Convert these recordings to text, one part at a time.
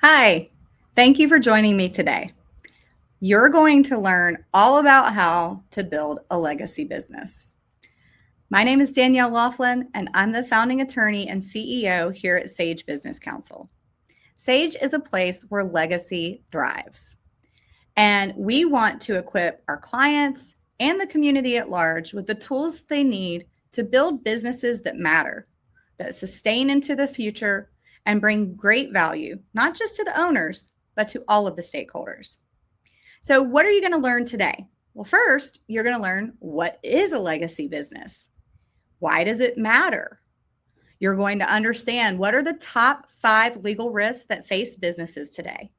Hi, thank you for joining me today. You're going to learn all about how to build a legacy business. My name is Danielle Laughlin, and I'm the founding attorney and CEO here at Sage Business Council. Sage is a place where legacy thrives, and we want to equip our clients and the community at large with the tools they need to build businesses that matter, that sustain into the future, and bring great value, not just to the owners, but to all of the stakeholders. So, what are you going to learn today? Well, first, you're going to learn what is a legacy business. Why does it matter? You're going to understand what are the top 5 legal risks that face businesses today.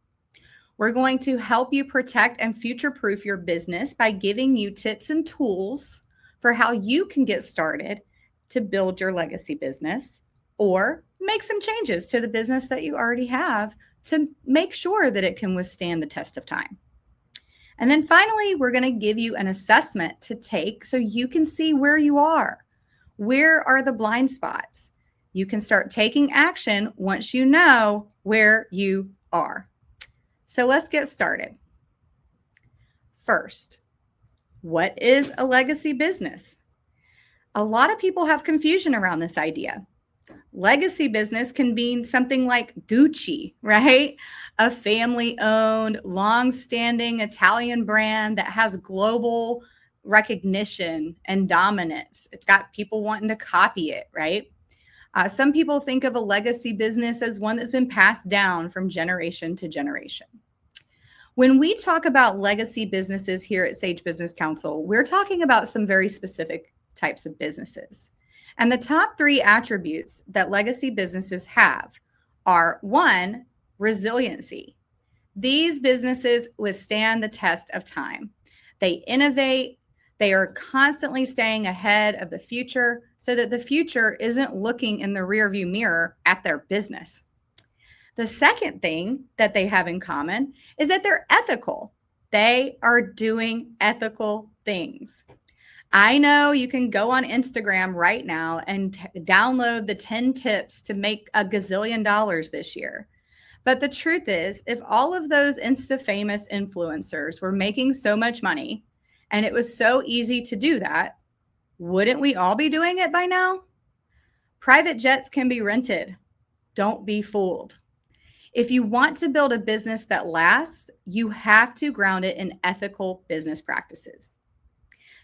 We're going to help you protect and future proof your business by giving you tips and tools for how you can get started to build your legacy business or make some changes to the business that you already have to make sure that it can withstand the test of time. And then finally, we're going to give you an assessment to take so you can see where you are. Where are the blind spots? You can start taking action once you know where you are. So let's get started. First, what is a legacy business? A lot of people have confusion around this idea. Legacy business can mean something like Gucci, right? A family owned, long standing Italian brand that has global recognition and dominance. It's got people wanting to copy it, right? Some people think of a legacy business as one that's been passed down from generation to generation. When we talk about legacy businesses here at Sage Business Council, we're talking about some very specific types of businesses. And the top 3 attributes that legacy businesses have are 1, resiliency. These businesses withstand the test of time. They innovate, they are constantly staying ahead of the future so that the future isn't looking in the rearview mirror at their business. The second thing that they have in common is that they're ethical. They are doing ethical things. I know you can go on Instagram right now and download the 10 tips to make a gazillion dollars this year. But the truth is, if all of those Insta famous influencers were making so much money and it was so easy to do that, wouldn't we all be doing it by now? Private jets can be rented. Don't be fooled. If you want to build a business that lasts, you have to ground it in ethical business practices.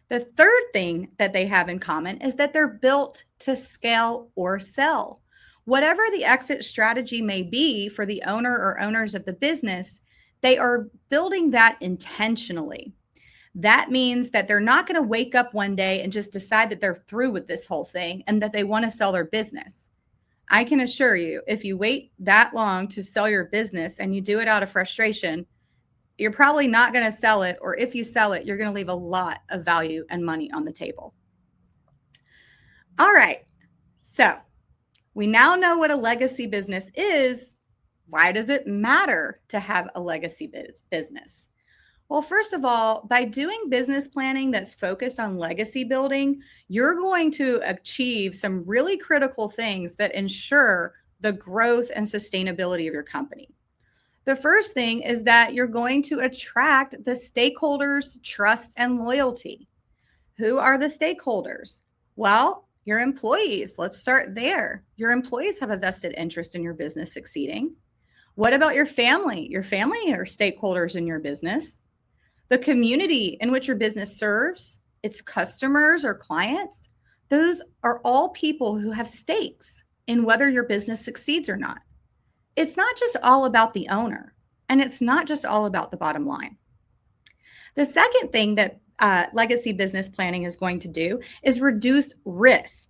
The third thing that they have in common is that they're built to scale or sell. Whatever the exit strategy may be for the owner or owners of the business, they are building that intentionally. That means that they're not going to wake up one day and just decide that they're through with this whole thing and that they want to sell their business. I can assure you, if you wait that long to sell your business and you do it out of frustration, you're probably not going to sell it, or if you sell it, you're going to leave a lot of value and money on the table. All right, so we now know what a legacy business is. Why does it matter to have a legacy business? Well, first of all, by doing business planning that's focused on legacy building, you're going to achieve some really critical things that ensure the growth and sustainability of your company. The first thing is that you're going to attract the stakeholders' trust and loyalty. Who are the stakeholders? Well, your employees. Let's start there. Your employees have a vested interest in your business succeeding. What about your family? Your family are stakeholders in your business. The community in which your business serves, its customers or clients, those are all people who have stakes in whether your business succeeds or not. It's not just all about the owner, and it's not just all about the bottom line. The second thing that legacy business planning is going to do is reduce risk.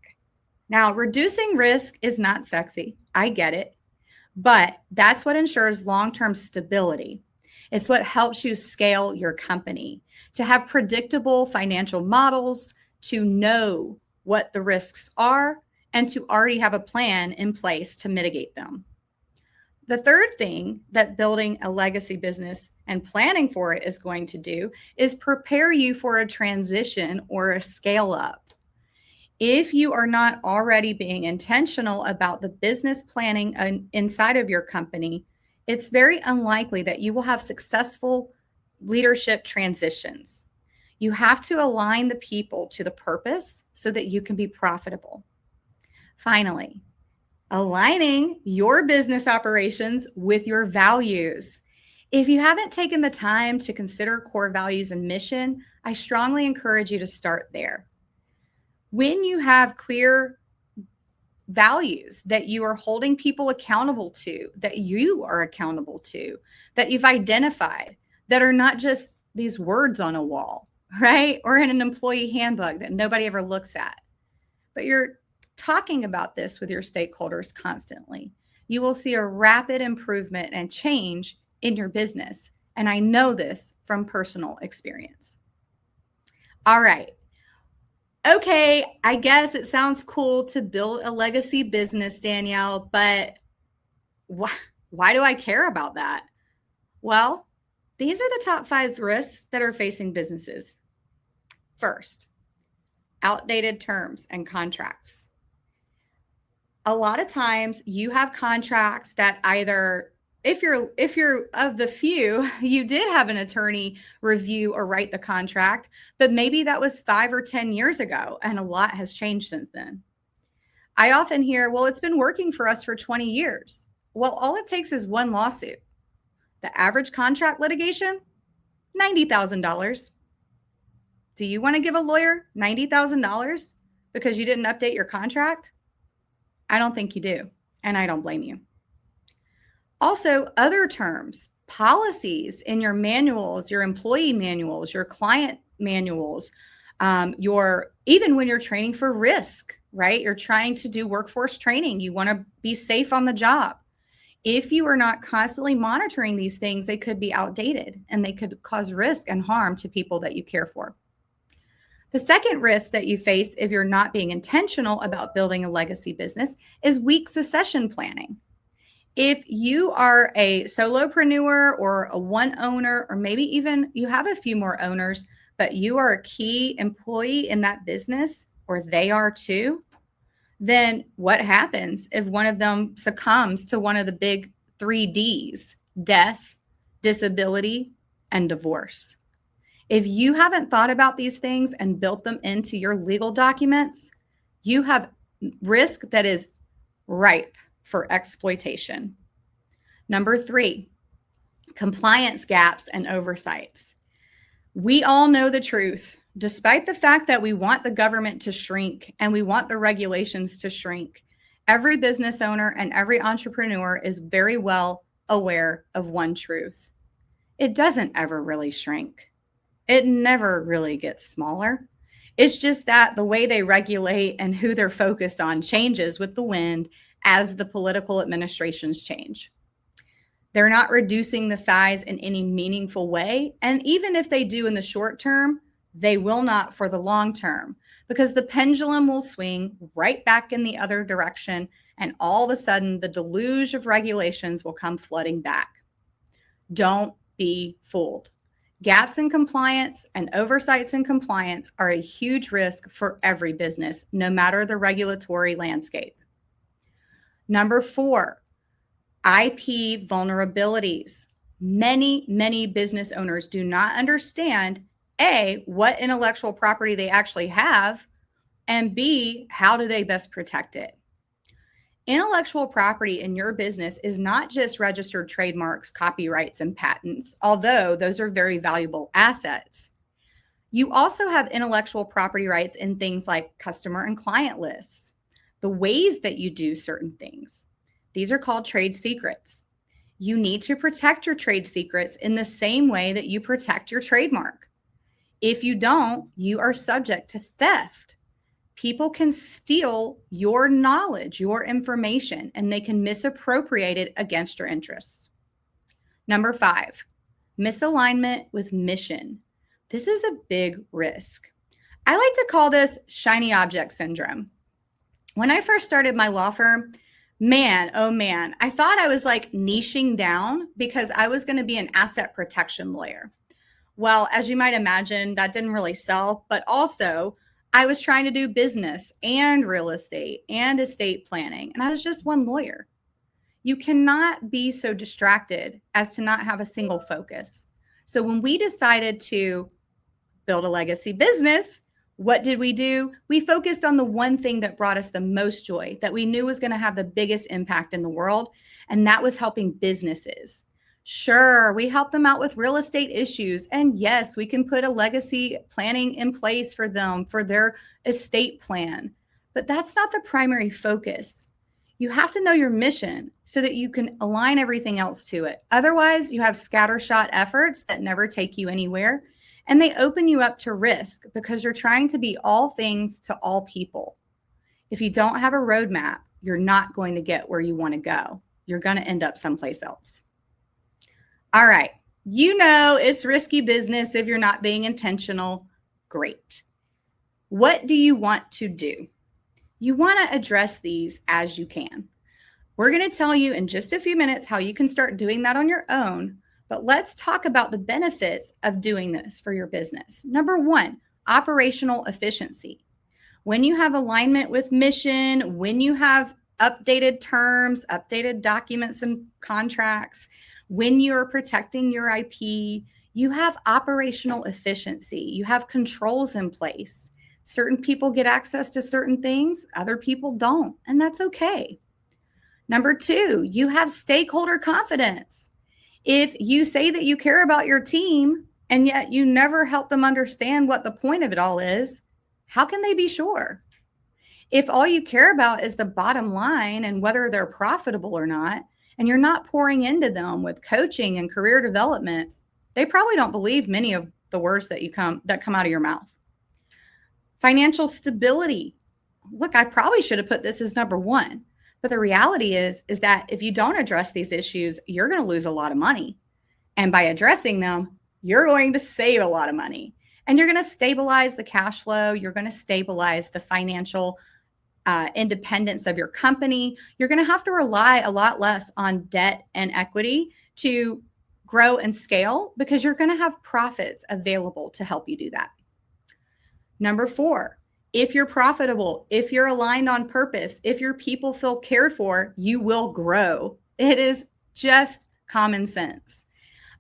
Now, reducing risk is not sexy. I get it. But that's what ensures long-term stability. It's what helps you scale your company, to have predictable financial models, to know what the risks are, and to already have a plan in place to mitigate them. The third thing that building a legacy business and planning for it is going to do is prepare you for a transition or a scale up. If you are not already being intentional about the business planning inside of your company, it's very unlikely that you will have successful leadership transitions. You have to align the people to the purpose so that you can be profitable. Finally, aligning your business operations with your values. If you haven't taken the time to consider core values and mission, I strongly encourage you to start there. When you have clear values that you are holding people accountable to, that you are accountable to, that you've identified, that are not just these words on a wall, right? Or in an employee handbook that nobody ever looks at, but you're talking about this with your stakeholders constantly, you will see a rapid improvement and change in your business. And I know this from personal experience. All right. Okay, I guess it sounds cool to build a legacy business, Danielle, but why do I care about that? Well, these are the top 5 risks that are facing businesses. First, outdated terms and contracts. A lot of times you have contracts that either, if you're of the few, you did have an attorney review or write the contract, but maybe that was 5 or 10 years ago and a lot has changed since then. I often hear, well, it's been working for us for 20 years. Well, all it takes is one lawsuit. The average contract litigation, $90,000. Do you want to give a lawyer $90,000 because you didn't update your contract? I don't think you do, and I don't blame you. Also, other terms, policies in your manuals, your employee manuals, your client manuals, even when you're training for risk, right? You're trying to do workforce training. You want to be safe on the job. If you are not constantly monitoring these things, they could be outdated and they could cause risk and harm to people that you care for. The second risk that you face if you're not being intentional about building a legacy business is weak succession planning. If you are a solopreneur or a one owner, or maybe even you have a few more owners, but you are a key employee in that business, or they are too, then what happens if one of them succumbs to one of the big 3 Ds, death, disability, and divorce? If you haven't thought about these things and built them into your legal documents, you have risk that is ripe for exploitation. Number 3, compliance gaps and oversights. We all know the truth. Despite the fact that we want the government to shrink and we want the regulations to shrink, every business owner and every entrepreneur is very well aware of one truth. It doesn't ever really shrink. It never really gets smaller. It's just that the way they regulate and who they're focused on changes with the wind as the political administrations change. They're not reducing the size in any meaningful way. And even if they do in the short term, they will not for the long term, because the pendulum will swing right back in the other direction. And all of a sudden, the deluge of regulations will come flooding back. Don't be fooled. Gaps in compliance and oversights in compliance are a huge risk for every business, no matter the regulatory landscape. Number 4, IP vulnerabilities. Many business owners do not understand, A, what intellectual property they actually have, and B, how do they best protect it? Intellectual property in your business is not just registered trademarks, copyrights, and patents, although those are very valuable assets. You also have intellectual property rights in things like customer and client lists, the ways that you do certain things. These are called trade secrets. You need to protect your trade secrets in the same way that you protect your trademark. If you don't, you are subject to theft. People can steal your knowledge, your information, and they can misappropriate it against your interests. Number 5, misalignment with mission. This is a big risk. I like to call this shiny object syndrome. When I first started my law firm, oh man, I thought I was like niching down because I was going to be an asset protection lawyer. Well, as you might imagine, that didn't really sell, but also I was trying to do business and real estate and estate planning, and I was just one lawyer. You cannot be so distracted as to not have a single focus. So when we decided to build a legacy business, what did we do? We focused on the one thing that brought us the most joy, that we knew was going to have the biggest impact in the world, and that was helping businesses. Sure, we help them out with real estate issues. And yes, we can put a legacy planning in place for them for their estate plan. But that's not the primary focus. You have to know your mission so that you can align everything else to it. Otherwise, you have scattershot efforts that never take you anywhere, and they open you up to risk because you're trying to be all things to all people. If you don't have a roadmap, you're not going to get where you want to go. You're going to end up someplace else. All right. You know it's risky business if you're not being intentional. Great. What do you want to do? You want to address these as you can. We're going to tell you in just a few minutes how you can start doing that on your own, but let's talk about the benefits of doing this for your business. Number one, operational efficiency. When you have alignment with mission, when you have updated terms, updated documents and contracts, when you're protecting your IP, you have operational efficiency. You have controls in place. Certain people get access to certain things, other people don't, and that's okay. Number two, you have stakeholder confidence. If you say that you care about your team and yet you never help them understand what the point of it all is, how can they be sure? If all you care about is the bottom line and whether they're profitable or not, and you're not pouring into them with coaching and career development, they probably don't believe many of the words that come out of your mouth. Financial stability. Look, I probably should have put this as number one, but the reality is that if you don't address these issues, you're going to lose a lot of money. And by addressing them, you're going to save a lot of money. And you're going to stabilize the cash flow. You're going to stabilize the financial independence of your company. You're going to have to rely a lot less on debt and equity to grow and scale because you're going to have profits available to help you do that. Number four, if you're profitable, if you're aligned on purpose, if your people feel cared for, you will grow. It is just common sense.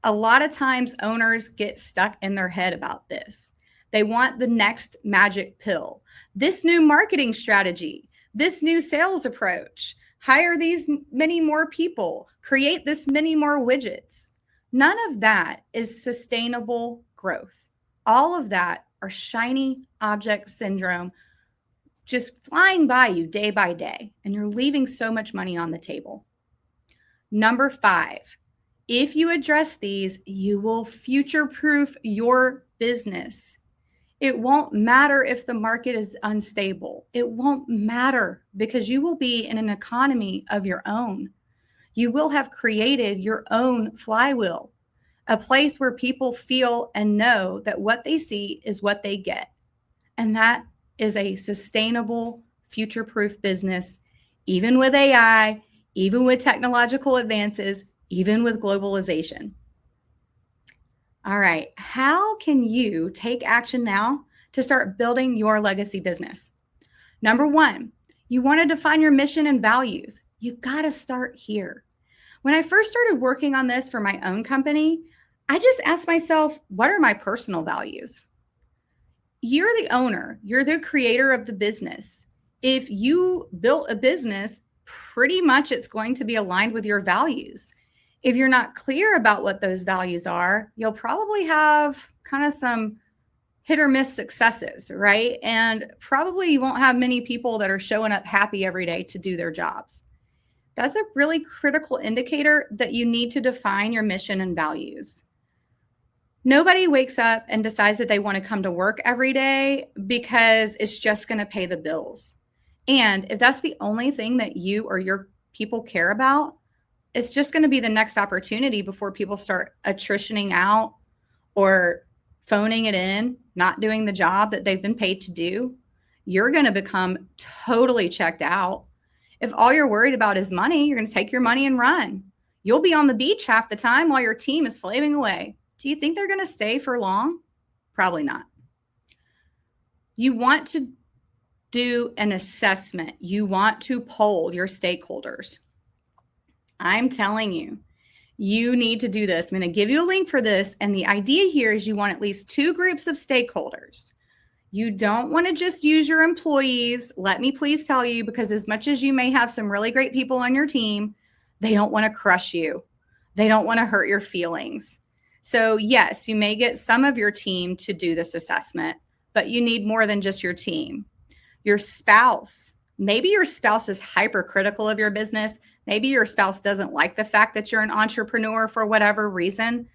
A lot of times owners get stuck in their head about this. They want the next magic pill, this new marketing strategy, this new sales approach, hire these many more people, create this many more widgets. None of that is sustainable growth. All of that are shiny object syndrome just flying by you day by day, and you're leaving so much money on the table. Number five, if you address these, you will future-proof your business. It won't matter if the market is unstable. It won't matter because you will be in an economy of your own. You will have created your own flywheel, a place where people feel and know that what they see is what they get. And that is a sustainable, future-proof business, even with AI, even with technological advances, even with globalization. All right, how can you take action now to start building your legacy business? Number one, you want to define your mission and values. You got to start here. When I first started working on this for my own company, I just asked myself, what are my personal values? You're the owner. You're the creator of the business. If you built a business, pretty much it's going to be aligned with your values. If you're not clear about what those values are, you'll probably have kind of some hit or miss successes, right? And probably you won't have many people that are showing up happy every day to do their jobs. That's a really critical indicator that you need to define your mission and values. Nobody wakes up and decides that they want to come to work every day because it's just going to pay the bills. And if that's the only thing that you or your people care about, it's just going to be the next opportunity before people start attritioning out or phoning it in, not doing the job that they've been paid to do. You're going to become totally checked out. If all you're worried about is money, you're going to take your money and run. You'll be on the beach half the time while your team is slaving away. Do you think they're going to stay for long? Probably not. You want to do an assessment. You want to poll your stakeholders. I'm telling you, you need to do this. I'm going to give you a link for this. And the idea here is you want at least 2 groups of stakeholders. You don't want to just use your employees. Let me please tell you, because as much as you may have some really great people on your team, they don't want to crush you. They don't want to hurt your feelings. So yes, you may get some of your team to do this assessment, but you need more than just your team. Your spouse, maybe your spouse is hypercritical of your business. Maybe your spouse doesn't like the fact that you're an entrepreneur for whatever reason.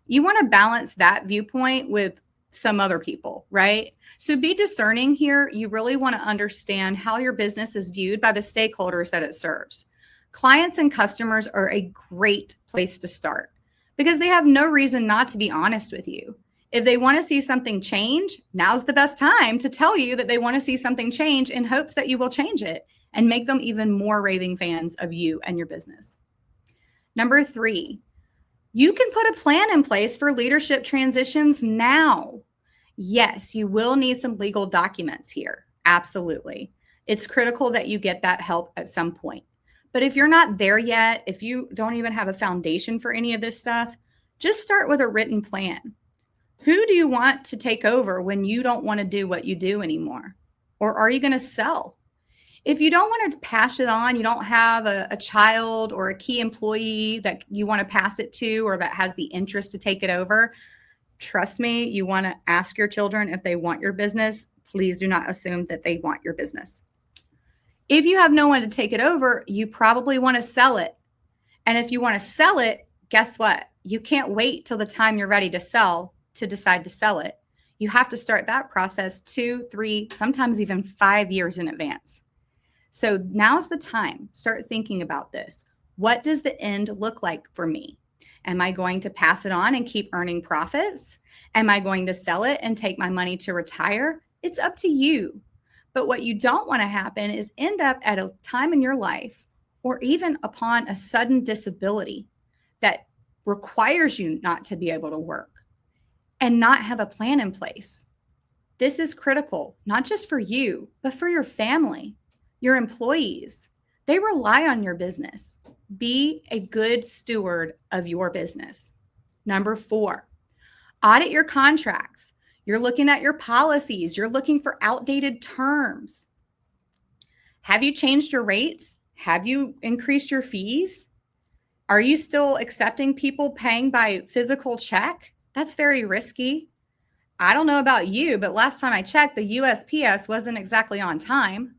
You want to balance that viewpoint with some other people, right? So be discerning here. You really want to understand how your business is viewed by the stakeholders that it serves. Clients and customers are a great place to start because they have no reason not to be honest with you. If they want to see something change, now's the best time to tell you that they want to see something change in hopes that you will change it and make them even more raving fans of you and your business. Number 3, you can put a plan in place for leadership transitions now. Yes, you will need some legal documents here. Absolutely. It's critical that you get that help at some point. But if you're not there yet, if you don't even have a foundation for any of this stuff, just start with a written plan. Who do you want to take over when you don't want to do what you do anymore? Or are you going to sell? If you don't want to pass it on, you don't have a child or a key employee that you want to pass it to or that has the interest to take it over, trust me, you want to ask your children if they want your business. Please do not assume that they want your business. If you have no one to take it over, you probably want to sell it. And if you want to sell it, guess what? You can't wait till the time you're ready to sell to decide to sell it. You have to start that process 2, 3, sometimes even 5 years in advance. So now's the time. Start thinking about this. What does the end look like for me? Am I going to pass it on and keep earning profits? Am I going to sell it and take my money to retire? It's up to you. But what you don't want to happen is end up at a time in your life or even upon a sudden disability that requires you not to be able to work and not have a plan in place. This is critical, not just for you, but for your family, your employees. They rely on your business. Be a good steward of your business. Number 4, audit your contracts. You're looking at your policies. You're looking for outdated terms. Have you changed your rates? Have you increased your fees? Are you still accepting people paying by physical check? That's very risky. I don't know about you, but last time I checked, the USPS wasn't exactly on time.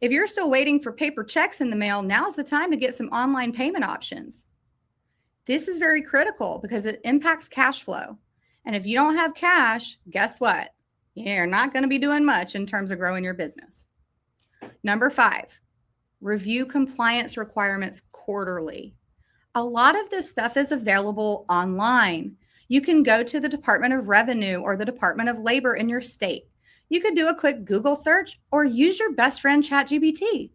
If you're still waiting for paper checks in the mail, now's the time to get some online payment options. This is very critical because it impacts cash flow. And if you don't have cash, guess what? You're not going to be doing much in terms of growing your business. Number 5, review compliance requirements quarterly. A lot of this stuff is available online. You can go to the Department of Revenue or the Department of Labor in your state. You could do a quick Google search or use your best friend ChatGPT.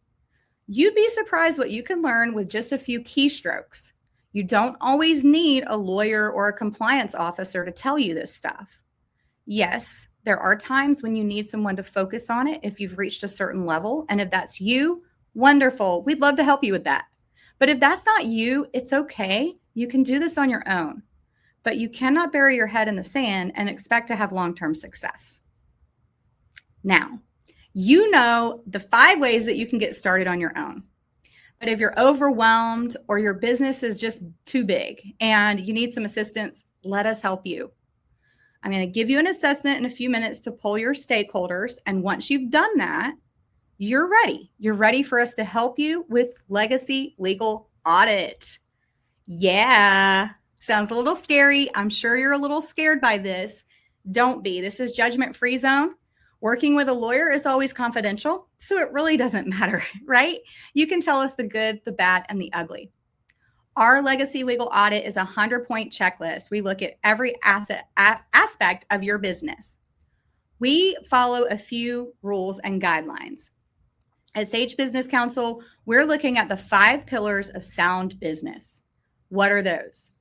You'd be surprised what you can learn with just a few keystrokes. You don't always need a lawyer or a compliance officer to tell you this stuff. Yes, there are times when you need someone to focus on it if you've reached a certain level. And if that's you, wonderful. We'd love to help you with that. But if that's not you, it's okay. You can do this on your own. But you cannot bury your head in the sand and expect to have long-term success. Now, you know the 5 ways that you can get started on your own. But if you're overwhelmed or your business is just too big and you need some assistance, let us help you. I'm going to give you an assessment in a few minutes to poll your stakeholders. And once you've done that, you're ready. You're ready for us to help you with Legacy Legal Audit. Yeah, sounds a little scary. I'm sure you're a little scared by this. Don't be. This is judgment-free zone. Working with a lawyer is always confidential, so it really doesn't matter, right? You can tell us the good, the bad, and the ugly. Our Legacy Legal Audit is a 100-point checklist. We look at every aspect of your business. We follow a few rules and guidelines. At Sage Business Counsel, we're looking at the 5 pillars of sound business. What are those?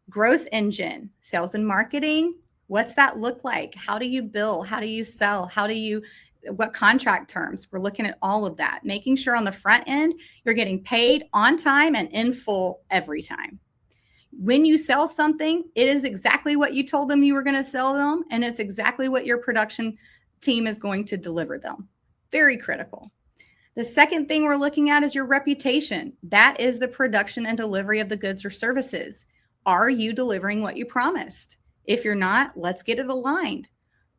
Growth engine, sales and marketing. What's that look like? How do you bill? How do you sell? How do you what contract terms. We're looking at all of that, making sure on the front end, you're getting paid on time and in full every time. When you sell something, it is exactly what you told them you were going to sell them, and it's exactly what your production team is going to deliver them. Very critical. The second thing we're looking at is your reputation. That is the production and delivery of the goods or services. Are you delivering what you promised? If you're not, let's get it aligned.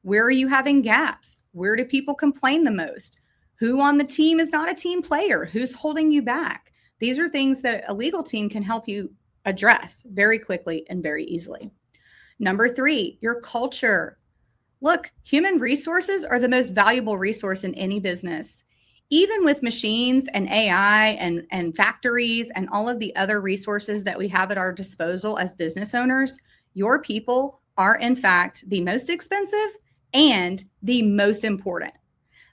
Where are you having gaps? Where do people complain the most? Who on the team is not a team player? Who's holding you back? These are things that a legal team can help you address very quickly and very easily. Number 3, your culture. Look, human resources are the most valuable resource in any business. Even with machines and AI and factories and all of the other resources that we have at our disposal as business owners, your people are in fact the most expensive and the most important.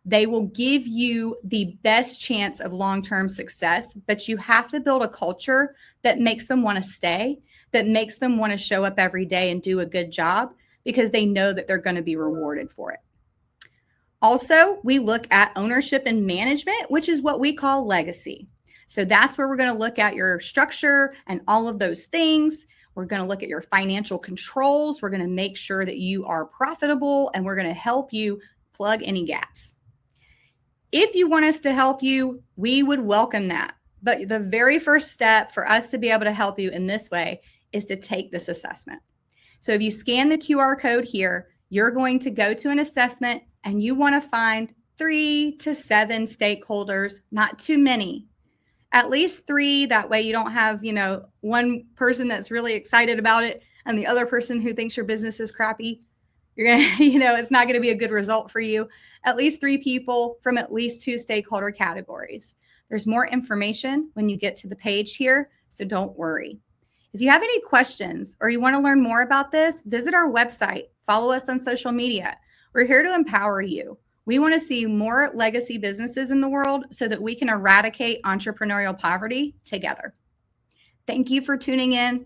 They will give you the best chance of long-term success, but you have to build a culture that makes them want to stay, that makes them want to show up every day and do a good job because they know that they're going to be rewarded for it. Also, we look at ownership and management, which is what we call legacy. So that's where we're going to look at your structure and all of those things. We're going to look at your financial controls. We're going to make sure that you are profitable, and we're going to help you plug any gaps. If you want us to help you, we would welcome that. But the very first step for us to be able to help you in this way is to take this assessment. So if you scan the QR code here, you're going to go to an assessment and you want to find 3 to 7 stakeholders, not too many. At least 3, that way you don't have, one person that's really excited about it and the other person who thinks your business is crappy. You're going to, it's not going to be a good result for you. At least 3 people from at least 2 stakeholder categories. There's more information when you get to the page here, so don't worry. If you have any questions or you want to learn more about this, visit our website, follow us on social media. We're here to empower you. We want to see more legacy businesses in the world so that we can eradicate entrepreneurial poverty together. Thank you for tuning in.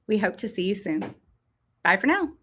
We hope to see you soon. Bye for now.